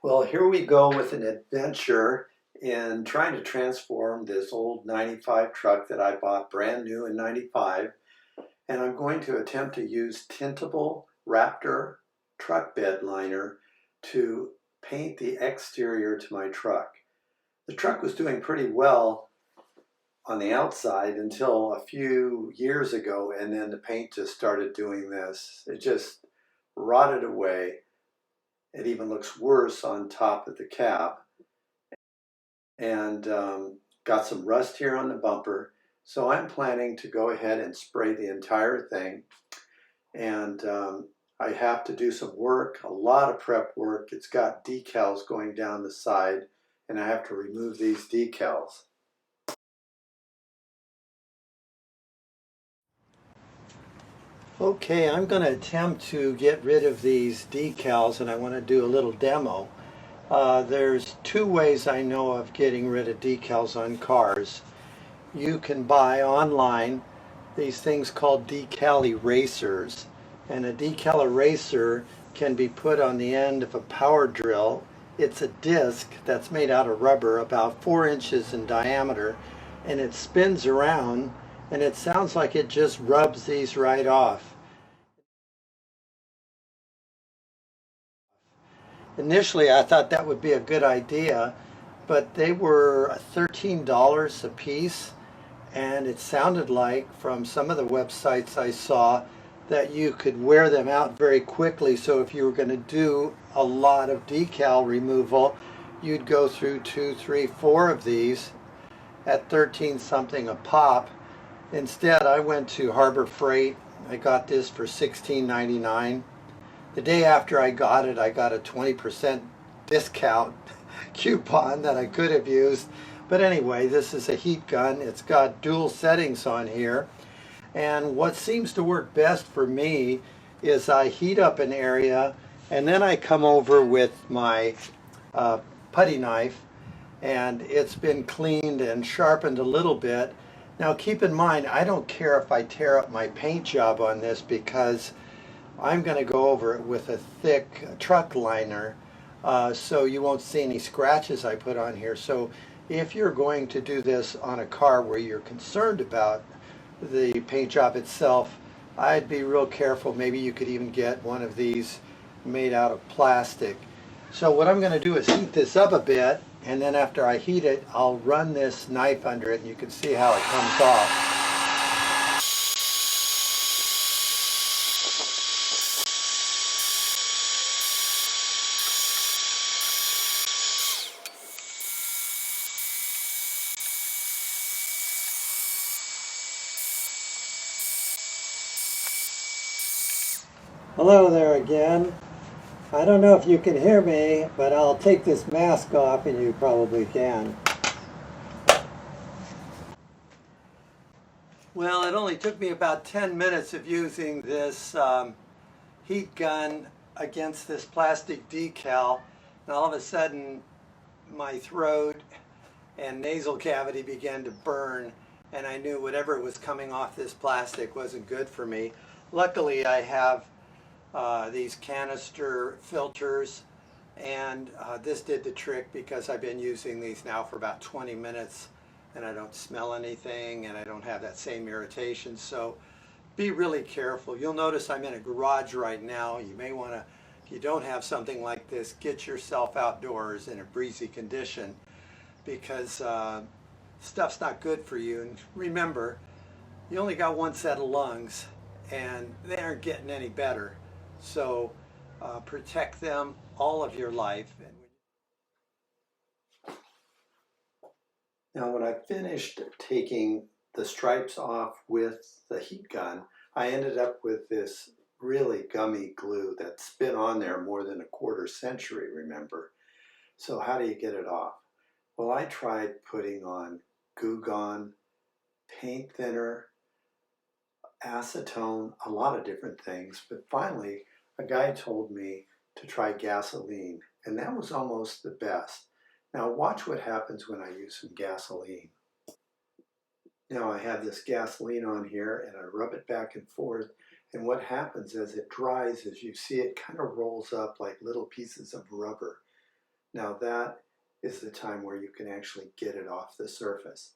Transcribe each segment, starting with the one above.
Well, here we go with an adventure in trying to transform this old 95 truck that I bought brand new in 95. And I'm going to attempt to use tintable Raptor truck bed liner to paint the exterior to my truck. The truck was doing pretty well on the outside until a few years ago, and then the paint just started doing this. It just rotted away. It even looks worse on top of the cab, and got some rust here on the bumper. So I'm planning to go ahead and spray the entire thing. And I have to do some work, a lot of prep work. It's got decals going down the side, and I have to remove these decals. Okay, I'm going to attempt to get rid of these decals, and I want to do a little demo. There's two ways I know of getting rid of decals on cars. You can buy online these things called decal erasers, and a decal eraser can be put on the end of a power drill. It's a disc that's made out of rubber about 4 inches in diameter, and it spins around, and it sounds like it just rubs these right off. Initially, I thought that would be a good idea, but they were $13 a piece, and it sounded like from some of the websites I saw that you could wear them out very quickly. So if you were going to do a lot of decal removal, you'd go through 2, 3, 4 of these at 13 something a pop. Instead, I went to Harbor Freight. I got this for $16.99. The day after I got it, I got a 20% discount coupon that I could have used. But anyway, this is a heat gun. It's got dual settings on here. And what seems to work best for me is I heat up an area, and then I come over with my putty knife, and it's been cleaned and sharpened a little bit. Now keep in mind, I don't care if I tear up my paint job on this, because I'm going to go over it with a thick truck liner, so you won't see any scratches I put on here. So if you're going to do this on a car where you're concerned about the paint job itself, I'd be real careful. Maybe you could even get one of these made out of plastic. So what I'm going to do is heat this up a bit, and then after I heat it, I'll run this knife under it, and you can see how it comes off. Hello there again. I don't know if you can hear me, but I'll take this mask off and you probably can. Well, it only took me about 10 minutes of using this heat gun against this plastic decal, and all of a sudden my throat and nasal cavity began to burn, and I knew whatever was coming off this plastic wasn't good for me. Luckily, I have these canister filters, and this did the trick because I've been using these now for about 20 minutes, and I don't smell anything, and I don't have that same irritation. So be really careful. You'll notice I'm in a garage right now. You may want to, if you don't have something like this, get yourself outdoors in a breezy condition, because stuff's not good for you. And remember, you only got one set of lungs, and they aren't getting any better. So protect them all of your life. Now, when I finished taking the stripes off with the heat gun, I ended up with this really gummy glue that's been on there more than a quarter century, remember? So how do you get it off? Well, I tried putting on Goo Gone, paint thinner, acetone, a lot of different things, but finally a guy told me to try gasoline, and that was almost the best. Now watch what happens when I use some gasoline. Now I have this gasoline on here, and I rub it back and forth, and what happens as it dries is you see it kind of rolls up like little pieces of rubber. Now that is the time where you can actually get it off the surface.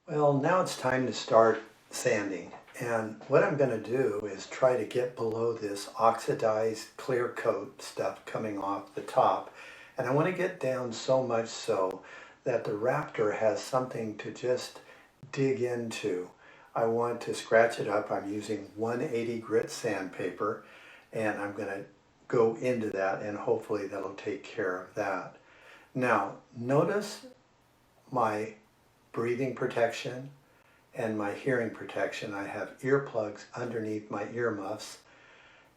Well, now it's time to start sanding. And what I'm going to do is try to get below this oxidized clear coat stuff coming off the top. And I want to get down so much so that the Raptor has something to just dig into. I want to scratch it up. I'm using 180 grit sandpaper, and I'm going to go into that, and hopefully that'll take care of that. Now, notice my breathing protection and my hearing protection. I have earplugs underneath my earmuffs,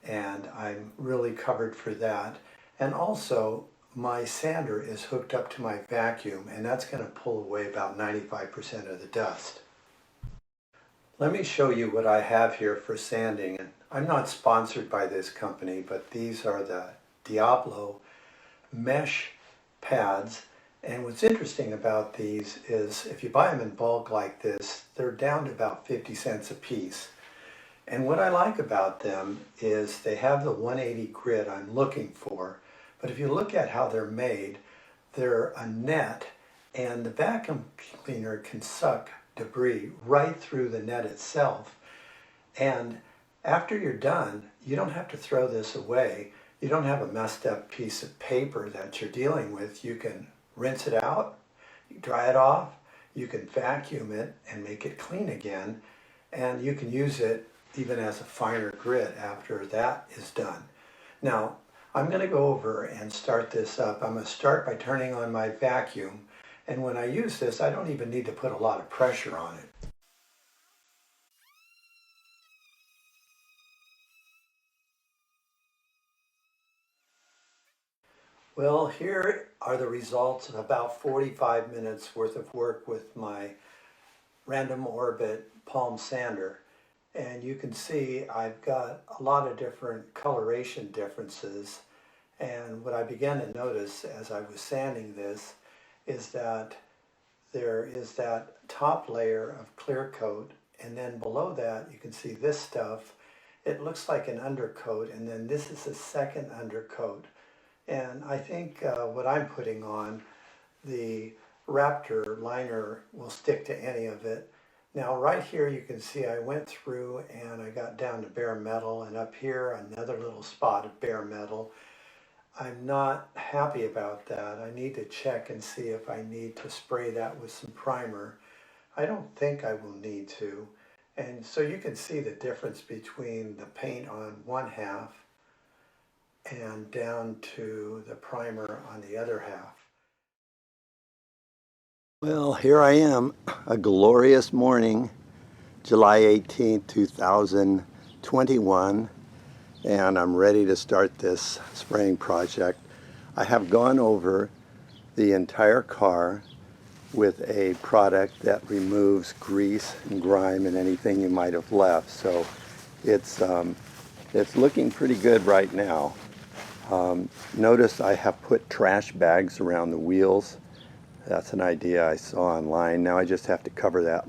and I'm really covered for that. And also, my sander is hooked up to my vacuum, and that's going to pull away about 95% of the dust. Let me show you what I have here for sanding. And I'm not sponsored by this company, but these are the Diablo mesh pads. And what's interesting about these is if you buy them in bulk like this, they're down to about 50 cents a piece. And what I like about them is they have the 180 grit I'm looking for. But if you look at how they're made, they're a net, and the vacuum cleaner can suck debris right through the net itself. And after you're done, you don't have to throw this away. You don't have a messed up piece of paper that you're dealing with. You can rinse it out, you dry it off, you can vacuum it and make it clean again, and you can use it even as a finer grit after that is done. Now, I'm going to go over and start this up. I'm going to start by turning on my vacuum, and when I use this, I don't even need to put a lot of pressure on it. Well, here are the results of about 45 minutes worth of work with my random orbit palm sander. And you can see I've got a lot of different coloration differences. And what I began to notice as I was sanding this is that there is that top layer of clear coat, and then below that you can see this stuff. It looks like an undercoat, and then this is a second undercoat. And I think what I'm putting on, the Raptor Liner, will stick to any of it. Now right here you can see I went through and I got down to bare metal, and up here another little spot of bare metal. I'm not happy about that. I need to check and see if I need to spray that with some primer. I don't think I will need to. And so you can see the difference between the paint on one half and down to the primer on the other half. Well, here I am, a glorious morning, July 18th, 2021, and I'm ready to start this spraying project. I have gone over the entire car with a product that removes grease and grime and anything you might have left, so it's looking pretty good right now. Notice I have put trash bags around the wheels. That's an idea I saw online. Now I just have to cover that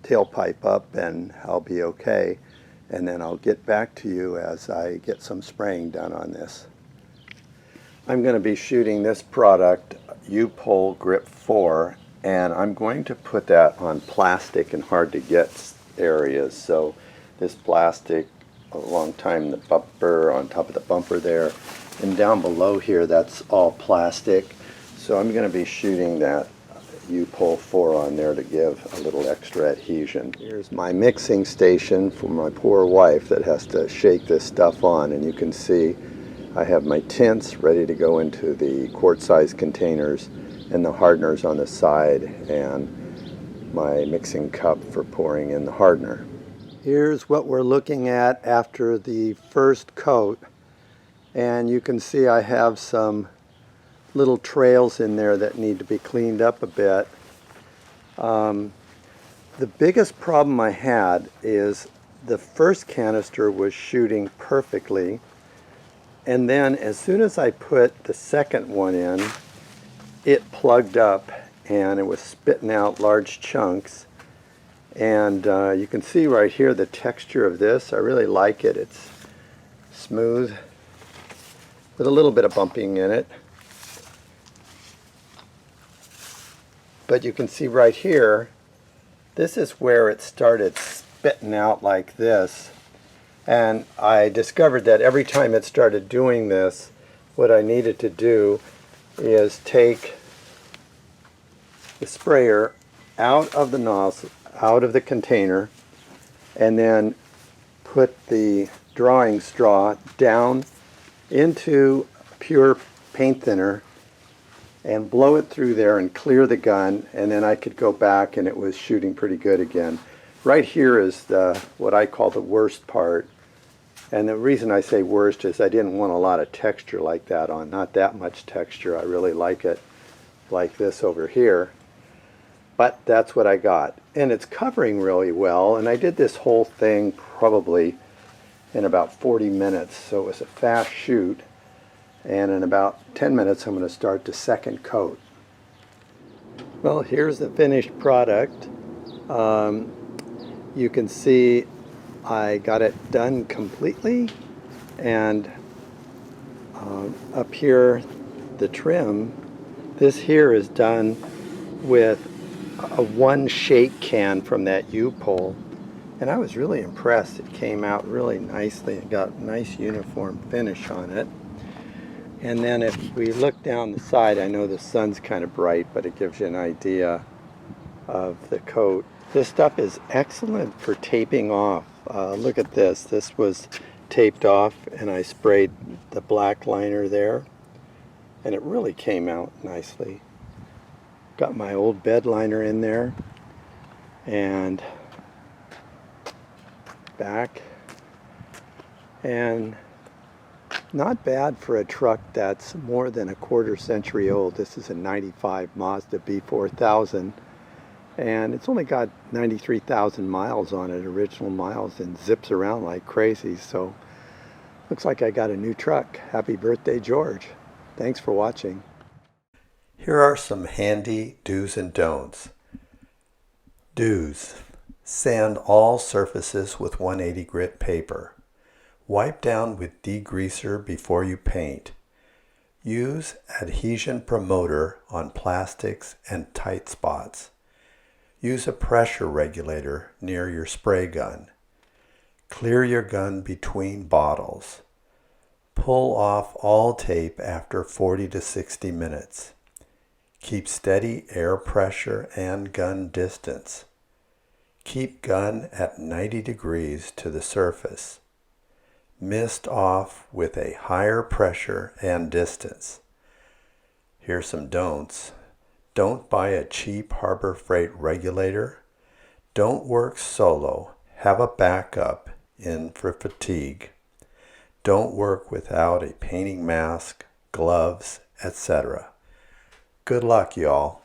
tailpipe up and I'll be okay. And then I'll get back to you as I get some spraying done on this. I'm going to be shooting this product, U-Pole Grip 4, and I'm going to put that on plastic and hard to get areas. So this plastic along the bumper, on top of the bumper there, and down below here that's all plastic. So I'm going to be shooting that U-Pole 4 on there to give a little extra adhesion. Here's my mixing station for my poor wife that has to shake this stuff on, and you can see I have my tints ready to go into the quart-sized containers and the hardeners on the side, and my mixing cup for pouring in the hardener. Here's what we're looking at after the first coat, and you can see I have some little trails in there that need to be cleaned up a bit. The biggest problem I had is the first canister was shooting perfectly, and then as soon as I put the second one in, it plugged up and it was spitting out large chunks. And you can see right here the texture of this. I really like it. It's smooth with a little bit of bumping in it. But you can see right here, this is where it started spitting out like this. And I discovered that every time it started doing this, what I needed to do is take the sprayer out of the nozzle, out of the container, and then put the drawing straw down into pure paint thinner and blow it through there and clear the gun, and then I could go back and it was shooting pretty good again. Right here is what I call the worst part. And the reason I say worst is I didn't want a lot of texture like that on. Not that much texture. I really like it like this over here. But that's what I got. And it's covering really well. And I did this whole thing probably in about 40 minutes. So it was a fast shoot. And in about 10 minutes, I'm going to start the second coat. Well, here's the finished product. You can see I got it done completely, and up here the trim, this here is done with a one shake can from that U-pole, and I was really impressed. It came out really nicely. It got a nice uniform finish on it. And then if we look down the side, I know the sun's kind of bright, but it gives you an idea of the coat. This stuff is excellent for taping off. Look at this. This was taped off, and I sprayed the black liner there, and it really came out nicely. Got my old bed liner in there, and back, and not bad for a truck that's more than a quarter century old. This is a 95 Mazda B4000. And it's only got 93,000 miles on it, original miles, and zips around like crazy. So looks like I got a new truck. Happy birthday, George. Thanks for watching. Here are some handy do's and don'ts. Do's: sand all surfaces with 180 grit paper. Wipe down with degreaser before you paint. Use adhesion promoter on plastics and tight spots. Use a pressure regulator near your spray gun. Clear your gun between bottles. Pull off all tape after 40 to 60 minutes. Keep steady air pressure and gun distance. Keep gun at 90 degrees to the surface. Mist off with a higher pressure and distance. Here's some don'ts. Don't buy a cheap Harbor Freight regulator. Don't work solo. Have a backup in for fatigue. Don't work without a painting mask, gloves, etc. Good luck, y'all.